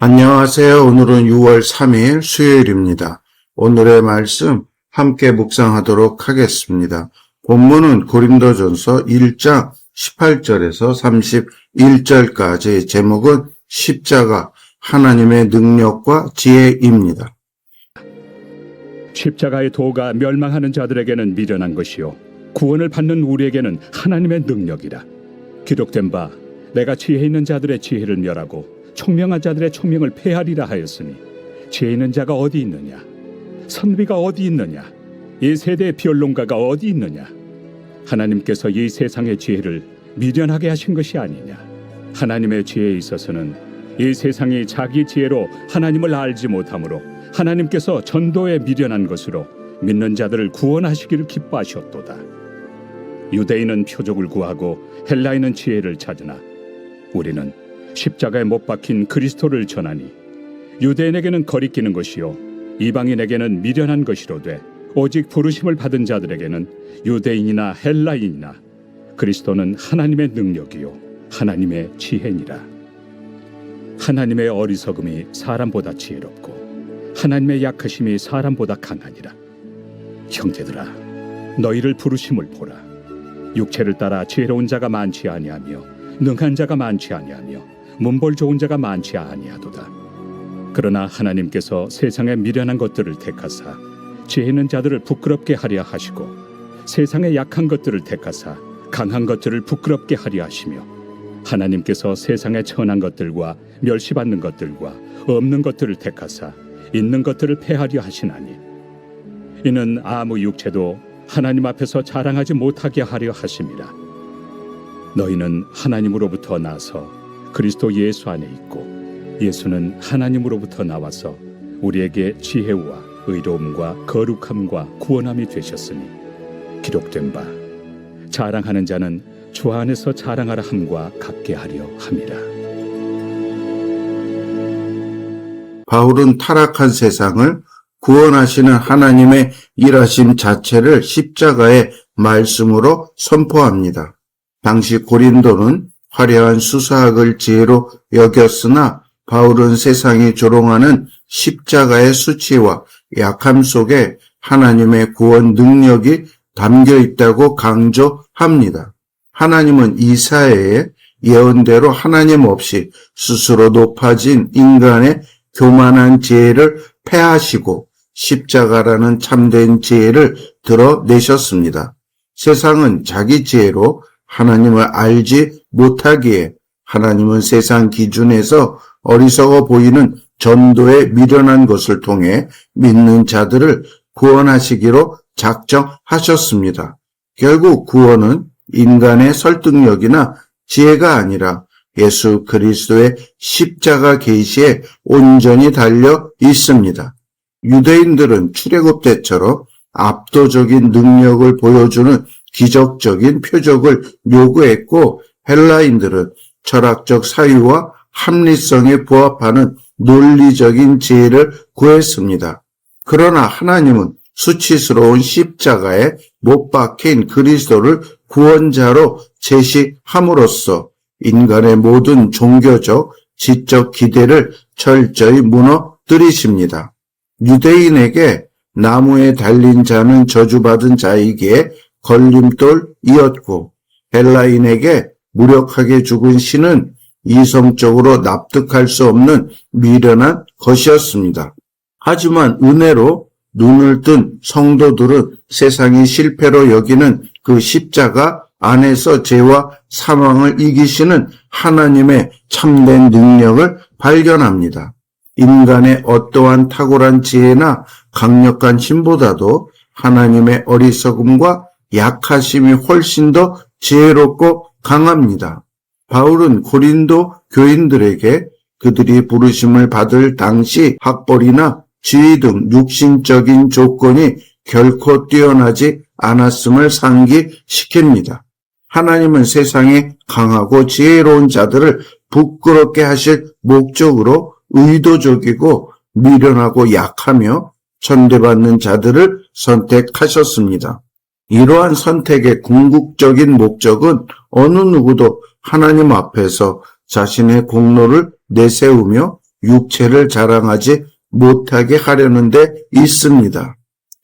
안녕하세요. 오늘은 6월 3일 수요일입니다. 오늘의 말씀 함께 묵상하도록 하겠습니다. 본문은 고린도전서 1장 18절에서 31절까지, 제목은 십자가, 하나님의 능력과 지혜입니다. 십자가의 도가 멸망하는 자들에게는 미련한 것이요 구원을 받는 우리에게는 하나님의 능력이라. 기록된 바 내가 지혜 있는 자들의 지혜를 멸하고 총명한 자들의 총명을 폐하리라 하였으니, 지혜 있는 자가 어디 있느냐? 선비가 어디 있느냐? 이 세대의 변론가가 어디 있느냐? 하나님께서 이 세상의 지혜를 미련하게 하신 것이 아니냐? 하나님의 지혜에 있어서는 이 세상이 자기 지혜로 하나님을 알지 못하므로 하나님께서 전도에 미련한 것으로 믿는 자들을 구원하시기를 기뻐하셨도다. 유대인은 표적을 구하고 헬라인은 지혜를 찾으나 우리는 십자가에 못 박힌 그리스도를 전하니, 유대인에게는 거리끼는 것이요 이방인에게는 미련한 것이로되 오직 부르심을 받은 자들에게는 유대인이나 헬라인이나 그리스도는 하나님의 능력이요 하나님의 지혜니라. 하나님의 어리석음이 사람보다 지혜롭고 하나님의 약하심이 사람보다 강하니라. 형제들아, 너희를 부르심을 보라. 육체를 따라 지혜로운 자가 많지 아니하며 능한 자가 많지 아니하며 문벌 좋은 자가 많지 아니하도다. 그러나 하나님께서 세상의 미련한 것들을 택하사 지혜 있는 자들을 부끄럽게 하려 하시고, 세상의 약한 것들을 택하사 강한 것들을 부끄럽게 하려 하시며, 하나님께서 세상의 천한 것들과 멸시받는 것들과 없는 것들을 택하사 있는 것들을 폐하려 하시나니, 이는 아무 육체도 하나님 앞에서 자랑하지 못하게 하려 하심이라. 너희는 하나님으로부터 나서 그리스도 예수 안에 있고, 예수는 하나님으로부터 나와서 우리에게 지혜와 의로움과 거룩함과 구원함이 되셨으니, 기록된 바 자랑하는 자는 주 안에서 자랑하라 함과 같게 하려 함이라. 바울은 타락한 세상을 구원하시는 하나님의 일하심 자체를 십자가의 말씀으로 선포합니다. 당시 고린도는 화려한 수사학을 지혜로 여겼으나 바울은 세상이 조롱하는 십자가의 수치와 약함 속에 하나님의 구원 능력이 담겨 있다고 강조합니다. 하나님은 이사야의 예언대로 하나님 없이 스스로 높아진 인간의 교만한 지혜를 폐하시고 십자가라는 참된 지혜를 드러내셨습니다. 세상은 자기 지혜로 하나님을 알지 못하기에 하나님은 세상 기준에서 어리석어 보이는 전도에 미련한 것을 통해 믿는 자들을 구원하시기로 작정하셨습니다. 결국 구원은 인간의 설득력이나 지혜가 아니라 예수 그리스도의 십자가 계시에 온전히 달려 있습니다. 유대인들은 출애굽 때처럼 압도적인 능력을 보여주는 기적적인 표적을 요구했고, 헬라인들은 철학적 사유와 합리성에 부합하는 논리적인 지혜를 구했습니다. 그러나 하나님은 수치스러운 십자가에 못 박힌 그리스도를 구원자로 제시함으로써 인간의 모든 종교적, 지적 기대를 철저히 무너뜨리십니다. 유대인에게 나무에 달린 자는 저주받은 자이기에 걸림돌이었고, 헬라인에게 무력하게 죽은 신은 이성적으로 납득할 수 없는 미련한 것이었습니다. 하지만 은혜로 눈을 뜬 성도들은 세상이 실패로 여기는 그 십자가 안에서 죄와 사망을 이기시는 하나님의 참된 능력을 발견합니다. 인간의 어떠한 탁월한 지혜나 강력한 힘보다도 하나님의 어리석음과 약하심이 훨씬 더 지혜롭고 강합니다. 바울은 고린도 교인들에게 그들이 부르심을 받을 당시 학벌이나 지위 등 육신적인 조건이 결코 뛰어나지 않았음을 상기시킵니다. 하나님은 세상에 강하고 지혜로운 자들을 부끄럽게 하실 목적으로 의도적이고 미련하고 약하며 천대받는 자들을 선택하셨습니다. 이러한 선택의 궁극적인 목적은 어느 누구도 하나님 앞에서 자신의 공로를 내세우며 육체를 자랑하지 못하게 하려는 데 있습니다.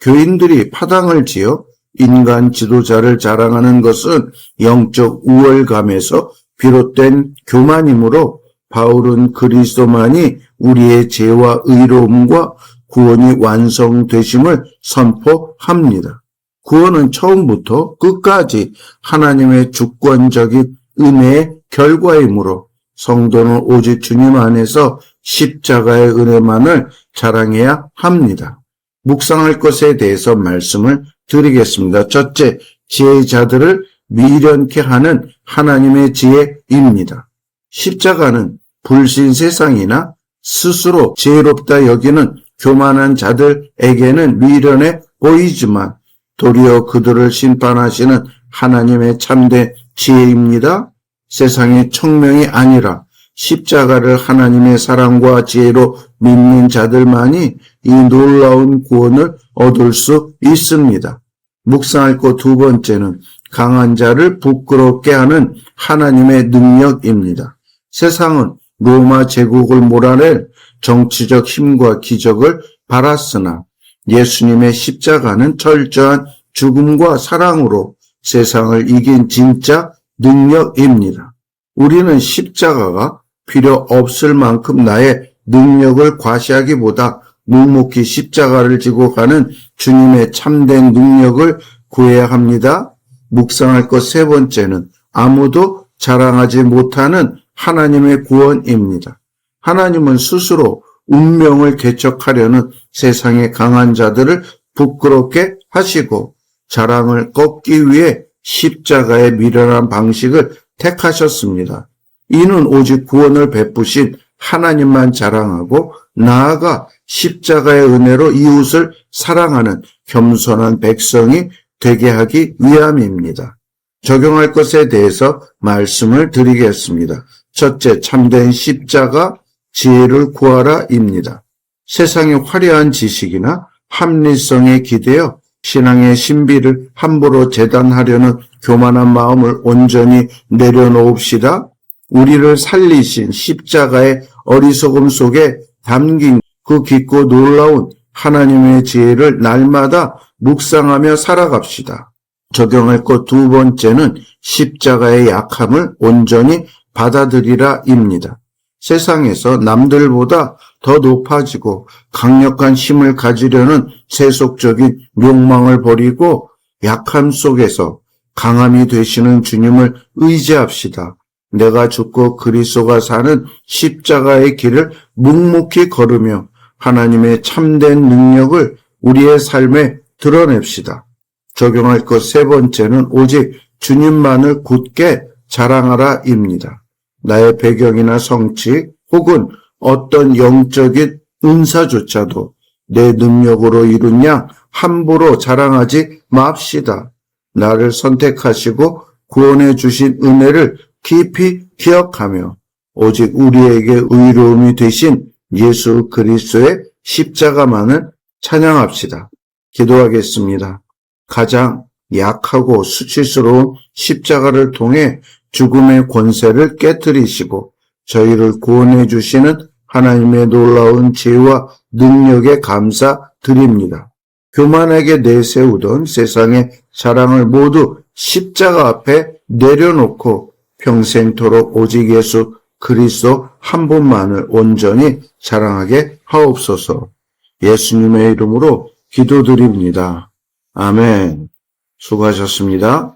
교인들이 파당을 지어 인간 지도자를 자랑하는 것은 영적 우월감에서 비롯된 교만이므로 바울은 그리스도만이 우리의 죄와 의로움과 구원이 완성되심을 선포합니다. 구원은 처음부터 끝까지 하나님의 주권적인 은혜의 결과이므로 성도는 오직 주님 안에서 십자가의 은혜만을 자랑해야 합니다. 묵상할 것에 대해서 말씀을 드리겠습니다. 첫째, 지혜의 자들을 미련케 하는 하나님의 지혜입니다. 십자가는 불신 세상이나 스스로 지혜롭다 여기는 교만한 자들에게는 미련해 보이지만 도리어 그들을 심판하시는 하나님의 참된 지혜입니다. 세상의 청명이 아니라 십자가를 하나님의 사랑과 지혜로 믿는 자들만이 이 놀라운 구원을 얻을 수 있습니다. 묵상할 것 두 번째는 강한 자를 부끄럽게 하는 하나님의 능력입니다. 세상은 로마 제국을 몰아낼 정치적 힘과 기적을 바랐으나 예수님의 십자가는 철저한 죽음과 사랑으로 세상을 이긴 진짜 능력입니다. 우리는 십자가가 필요 없을 만큼 나의 능력을 과시하기보다 묵묵히 십자가를 지고 가는 주님의 참된 능력을 구해야 합니다. 묵상할 것 세 번째는 아무도 자랑하지 못하는 하나님의 구원입니다. 하나님은 스스로 운명을 개척하려는 세상의 강한 자들을 부끄럽게 하시고 자랑을 꺾기 위해 십자가의 미련한 방식을 택하셨습니다. 이는 오직 구원을 베푸신 하나님만 자랑하고 나아가 십자가의 은혜로 이웃을 사랑하는 겸손한 백성이 되게 하기 위함입니다. 적용할 것에 대해서 말씀을 드리겠습니다. 첫째, 참된 십자가 지혜를 구하라입니다. 세상의 화려한 지식이나 합리성에 기대어 신앙의 신비를 함부로 재단하려는 교만한 마음을 온전히 내려놓읍시다. 우리를 살리신 십자가의 어리석음 속에 담긴 그 깊고 놀라운 하나님의 지혜를 날마다 묵상하며 살아갑시다. 적용할 것 두 번째는 십자가의 약함을 온전히 받아들이라입니다. 세상에서 남들보다 더 높아지고 강력한 힘을 가지려는 세속적인 욕망을 버리고 약함 속에서 강함이 되시는 주님을 의지합시다. 내가 죽고 그리스도가 사는 십자가의 길을 묵묵히 걸으며 하나님의 참된 능력을 우리의 삶에 드러냅시다. 적용할 것 세 번째는 오직 주님만을 굳게 자랑하라입니다. 나의 배경이나 성취 혹은 어떤 영적인 은사조차도 내 능력으로 이룬 양 함부로 자랑하지 맙시다. 나를 선택하시고 구원해 주신 은혜를 깊이 기억하며 오직 우리에게 의로움이 되신 예수 그리스도의 십자가만을 찬양합시다. 기도하겠습니다. 가장 약하고 수치스러운 십자가를 통해 죽음의 권세를 깨뜨리시고 저희를 구원해 주시는 하나님의 놀라운 지혜와 능력에 감사드립니다. 교만하게 내세우던 세상의 자랑을 모두 십자가 앞에 내려놓고 평생토록 오직 예수 그리스도 한 분만을 온전히 자랑하게 하옵소서. 예수님의 이름으로 기도드립니다. 아멘. 수고하셨습니다.